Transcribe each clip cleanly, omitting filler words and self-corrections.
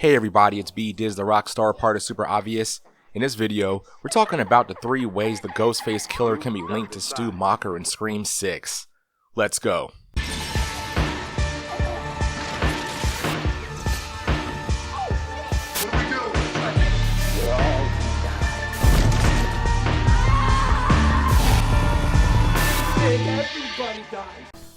Hey everybody, it's B Diz the Rockstar, part of SuperObvious. In this video, we're talking about the 3 ways the Ghostface killer can be linked to Stu Macher in Scream 6. Let's go.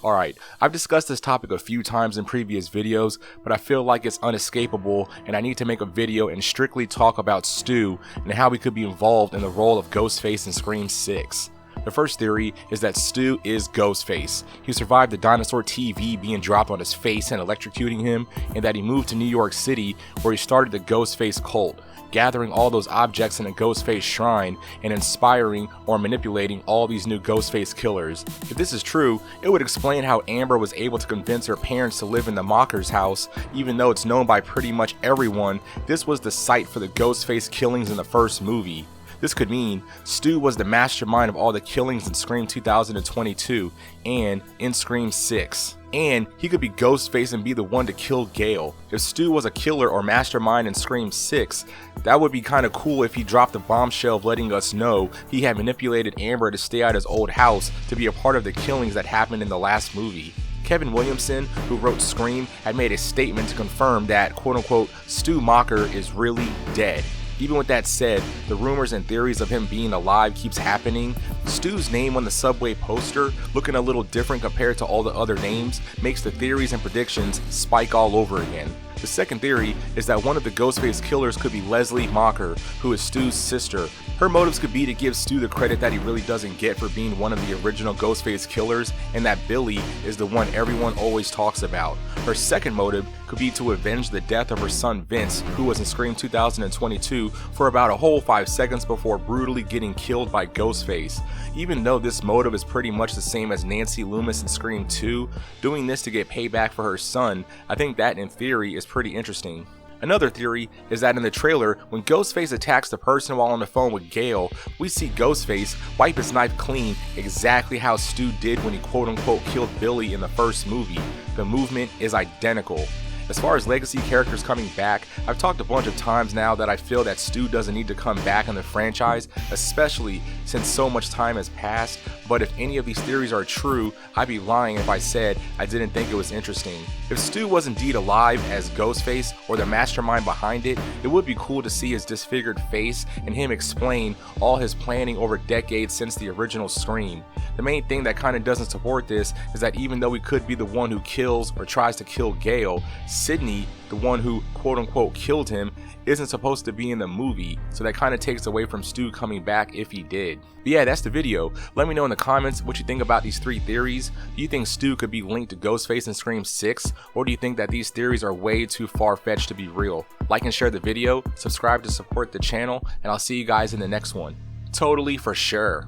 Alright, I've discussed this topic a few times in previous videos, but I feel like it's unescapable and I need to make a video and strictly talk about Stu and how he could be involved in the role of Ghostface in Scream 6. The first theory is that Stu is Ghostface. He survived the dinosaur TV being dropped on his face and electrocuting him, and that he moved to New York City where he started the Ghostface cult, gathering all those objects in a Ghostface shrine and inspiring or manipulating all these new Ghostface killers. If this is true, it would explain how Amber was able to convince her parents to live in the Macher's house, even though it's known by pretty much everyone this was the site for the Ghostface killings in the first movie. This could mean Stu was the mastermind of all the killings in Scream 2022 and in Scream 6. And he could be Ghostface and be the one to kill Gale. If Stu was a killer or mastermind in Scream 6, that would be kinda cool if he dropped a bombshell letting us know he had manipulated Amber to stay at his old house to be a part of the killings that happened in the last movie. Kevin Williamson, who wrote Scream, had made a statement to confirm that quote-unquote Stu Macher is really dead. Even with that said, the rumors and theories of him being alive keeps happening. Stu's name on the subway poster, looking a little different compared to all the other names, makes the theories and predictions spike all over again. The second theory is that one of the Ghostface killers could be Leslie Macher, who is Stu's sister. Her motives could be to give Stu the credit that he really doesn't get for being one of the original Ghostface killers, and that Billy is the one everyone always talks about. Her second motive could be to avenge the death of her son Vince, who was in Scream 2022 for about a whole 5 seconds before brutally getting killed by Ghostface. Even though this motive is pretty much the same as Nancy Loomis in Scream 2, doing this to get payback for her son, I think that in theory is pretty interesting. Another theory is that in the trailer, when Ghostface attacks the person while on the phone with Gale, we see Ghostface wipe his knife clean exactly how Stu did when he quote-unquote killed Billy in the first movie. The movement is identical. As far as legacy characters coming back, I've talked a bunch of times now that I feel that Stu doesn't need to come back in the franchise, especially since so much time has passed, but if any of these theories are true, I'd be lying if I said I didn't think it was interesting. If Stu was indeed alive as Ghostface or the mastermind behind it, it would be cool to see his disfigured face and him explain all his planning over decades since the original Scream. The main thing that kinda doesn't support this is that even though he could be the one who kills or tries to kill Gale, Sydney, the one who quote-unquote killed him, isn't supposed to be in the movie, so that kinda takes away from Stu coming back if he did. But yeah, that's the video. Let me know in the comments what you think about these 3 theories. Do you think Stu could be linked to Ghostface in Scream 6, or do you think that these theories are way too far-fetched to be real? Like and share the video, subscribe to support the channel, and I'll see you guys in the next one. Totally for sure.